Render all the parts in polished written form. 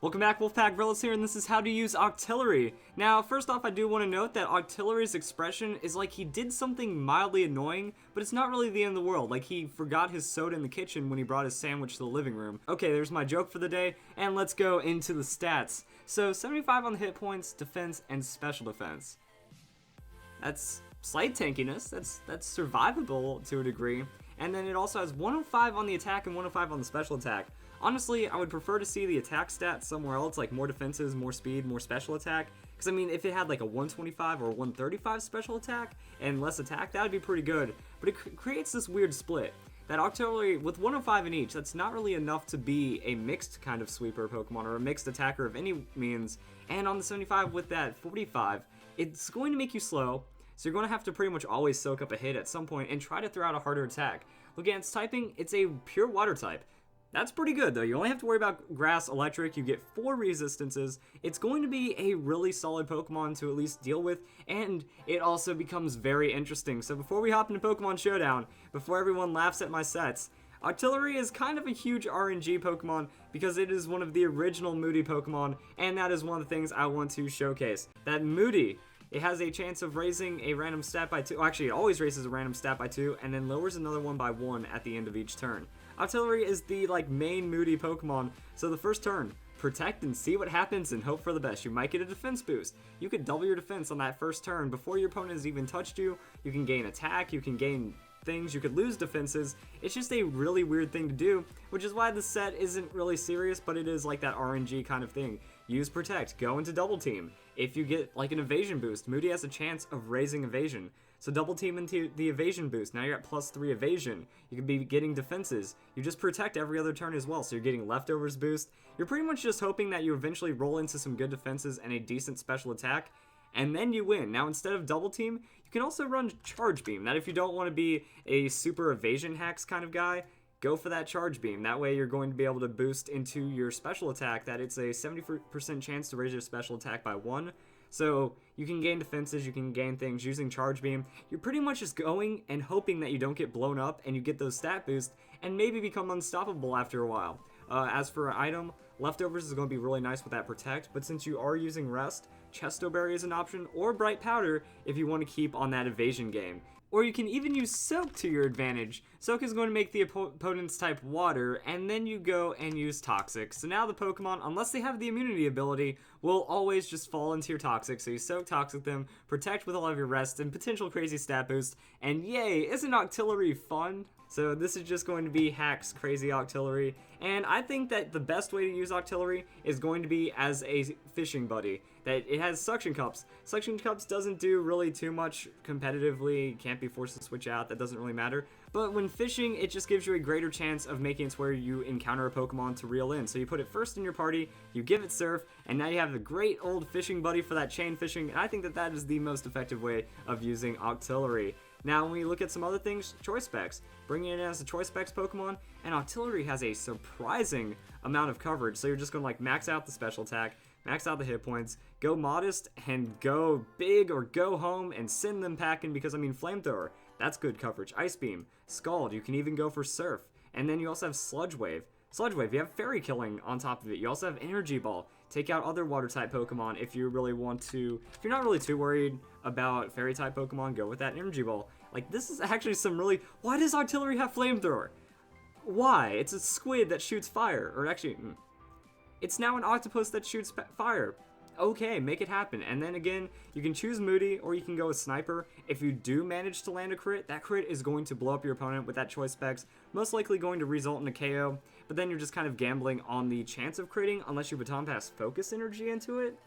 Welcome back, Wolfpack Villas here, and this is how to use Octillery. Now, first off, I do want to note that Octillery's expression is like he did something mildly annoying, but it's not really the end of the world, like he forgot his soda in the kitchen when he brought his sandwich to the living room. Okay, there's my joke for the day, and let's go into the stats. So, 75 on the hit points, defense, and special defense. That's slight tankiness, that's survivable to a degree. And then it also has 105 on the attack and 105 on the special attack. Honestly, I would prefer to see the attack stats somewhere else, like more defenses, more speed, more special attack. Because, I mean, if it had like a 125 or a 135 special attack and less attack, that would be pretty good. But it creates this weird split. That Octillery, with 105 in each, that's not really enough to be a mixed kind of sweeper Pokemon or a mixed attacker of any means. And on the 75 with that 45, it's going to make you slow. So you're going to have to pretty much always soak up a hit at some point and try to throw out a harder attack. Look at its typing, it's a pure water type. That's pretty good though. You only have to worry about grass, electric, you get 4 resistances. It's going to be a really solid Pokemon to at least deal with, and it also becomes very interesting. So before we hop into Pokemon Showdown, before everyone laughs at my sets, Octillery is kind of a huge RNG Pokemon because it is one of the original Moody Pokemon, and that is one of the things I want to showcase. That Moody, it has a chance of raising a random stat by 2. Actually, it always raises a random stat by 2, and then lowers another one by 1 at the end of each turn. Octillery is the main Moody Pokemon, so the first turn, protect and see what happens and hope for the best. You might get a defense boost. You could double your defense on that first turn before your opponent has even touched you. You can gain attack, you can gain things, you could lose defenses. It's just a really weird thing to do, which is why the set isn't really serious, but it is like that RNG kind of thing. Use protect, go into double team. If you get like an evasion boost, Moody has a chance of raising evasion. So double team into the evasion boost. Now you're at +3 evasion. You could be getting defenses. You just protect every other turn as well. So you're getting leftovers boost. You're pretty much just hoping that you eventually roll into some good defenses and a decent special attack, and then you win. Now instead of double team, you can also run charge beam. That if you don't want to be a super evasion hacks kind of guy, go for that charge beam. That way you're going to be able to boost into your special attack that it's a 70% chance to raise your special attack by 1. So you can gain defenses, you can gain things using charge beam. You're pretty much just going and hoping that you don't get blown up and you get those stat boosts and maybe become unstoppable after a while. As for an item, leftovers is going to be really nice with that protect, but since you are using rest, Chesto Berry is an option, or Bright Powder if you want to keep on that evasion game. Or you can even use Soak to your advantage. Soak is going to make the opponent's type water, and then you go and use Toxic. So now the Pokemon, unless they have the immunity ability, will always just fall into your Toxic. So you Soak, Toxic them, protect with all of your rest, and potential crazy stat boost. And yay, isn't Octillery fun? So this is just going to be Hack's Crazy Octillery. And I think that the best way to use Octillery is going to be as a fishing buddy. That it has Suction Cups. Suction Cups doesn't do really too much competitively. Can't be forced to switch out. That doesn't really matter. But when fishing, it just gives you a greater chance of making it where you encounter a Pokemon to reel in. So you put it first in your party, you give it Surf, and now you have a great old fishing buddy for that chain fishing. And I think that that is the most effective way of using Octillery. Now, when we look at some other things, Choice Specs. Bringing it in as a Choice Specs Pokemon, and Octillery has a surprising amount of coverage. So you're just going to max out the special attack, max out the hit points, go modest, and go big or go home and send them packing because, I mean, Flamethrower, that's good coverage. Ice Beam, Scald, you can even go for Surf. And then you also have Sludge Wave. Sludge Wave, you have Fairy Killing on top of it. You also have Energy Ball. Take out other Water-type Pokemon if you really want to. If you're not really too worried about Fairy-type Pokemon, go with that Energy Ball. This is actually some really... Why does Octillery have Flamethrower? Why? It's a squid that shoots fire. Or actually, it's now an octopus that shoots fire. Okay, make it happen. And then again, you can choose Moody or you can go with Sniper. If you do manage to land a crit, that crit is going to blow up your opponent with that Choice Specs, most likely going to result in a KO, but then you're just kind of gambling on the chance of critting unless you Baton Pass Focus Energy into it,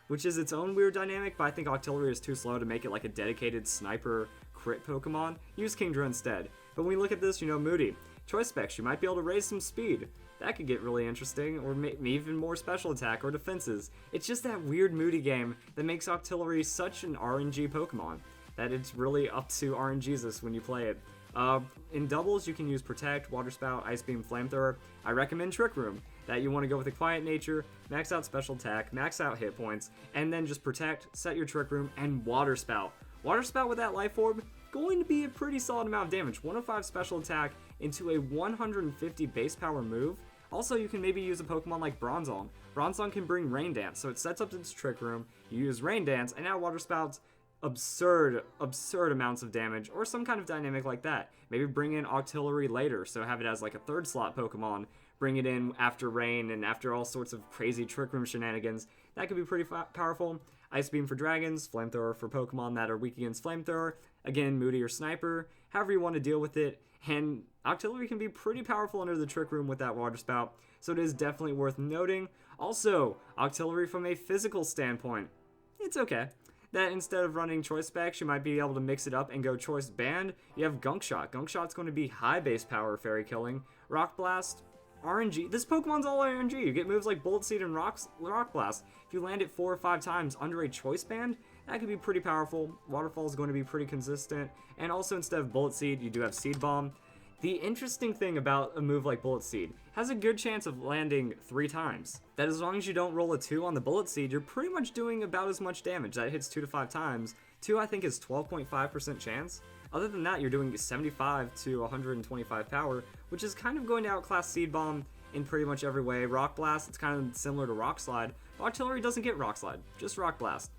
which is its own weird dynamic, but I think Octillery is too slow to make it like a dedicated Sniper crit Pokemon. Use Kingdra instead. But when we look at this, Moody. Choice Specs, you might be able to raise some speed. That could get really interesting, or even more special attack or defenses. It's just that weird Moody game that makes Octillery such an RNG Pokemon, that it's really up to RNGesus when you play it. In doubles, you can use Protect, Water Spout, Ice Beam, Flamethrower. I recommend Trick Room, that you want to go with a quiet nature, max out special attack, max out hit points, and then just Protect, set your Trick Room, and Water Spout. Water Spout with that Life Orb, going to be a pretty solid amount of damage. 105 special attack into a 150 base power move. Also, you can maybe use a Pokemon like Bronzong. Bronzong can bring Rain Dance, so it sets up its Trick Room, you use Rain Dance, and now Water Spout's absurd amounts of damage, or some kind of dynamic like that. Maybe bring in Octillery later, so have it as like a third slot Pokemon, bring it in after Rain and after all sorts of crazy Trick Room shenanigans. That could be pretty powerful. Ice Beam for dragons, Flamethrower for Pokemon that are weak against Flamethrower, again, Moody or Sniper, however you want to deal with it, and Octillery can be pretty powerful under the Trick Room with that Water Spout, so it is definitely worth noting. Also, Octillery from a physical standpoint, it's okay. That instead of running Choice Specs, you might be able to mix it up and go Choice Band. You have Gunk Shot. Gunk Shot's going to be high base power Fairy Killing. Rock Blast, RNG. This Pokemon's all RNG. You get moves like Bullet Seed and Rock Blast. If you land it 4 or 5 times under a Choice Band, that could be pretty powerful. Waterfall is going to be pretty consistent. And also instead of Bullet Seed, you do have Seed Bomb. The interesting thing about a move like Bullet Seed has a good chance of landing 3 times. That as long as you don't roll a 2 on the Bullet Seed, you're pretty much doing about as much damage. That hits 2 to 5 times. 2 I think is 12.5% chance. Other than that, you're doing 75 to 125 power, which is kind of going to outclass Seed Bomb in pretty much every way. Rock Blast, it's kind of similar to Rock Slide. Octillery doesn't get Rock Slide, just Rock Blast.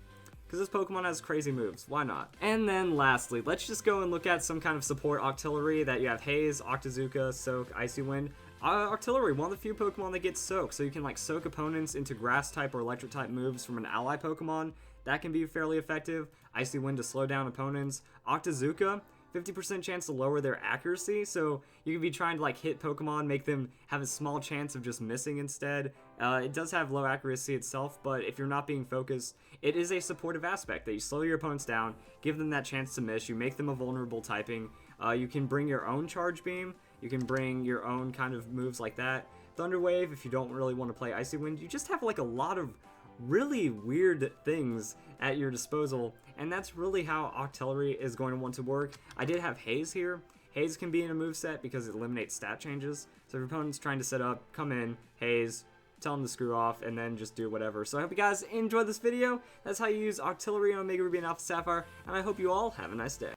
Because this Pokemon has crazy moves, why not? And then lastly, let's just go and look at some kind of support Octillery that you have Haze, Octazooka, Soak, Icy Wind. Octillery, one of the few Pokemon that gets Soak, so you can like soak opponents into Grass type or Electric type moves from an ally Pokemon. That can be fairly effective. Icy Wind to slow down opponents. Octazooka, 50% chance to lower their accuracy, so you could be trying to like hit Pokemon, make them have a small chance of just missing instead. It does have low accuracy itself, but if you're not being focused, it is a supportive aspect that you slow your opponents down, give them that chance to miss, you make them a vulnerable typing. You can bring your own Charge Beam, you can bring your own kind of moves like that. Thunder Wave, if you don't really want to play Icy Wind, you just have like a lot of really weird things at your disposal, and that's really how Octillery is going to want to work. I did have Haze here. Haze can be in a moveset because it eliminates stat changes, so if your opponent's trying to set up, come in, Haze, tell them to screw off, and then just do whatever. So I hope you guys enjoyed this video. That's how you use Octillery on Omega Ruby and Alpha Sapphire, and I hope you all have a nice day.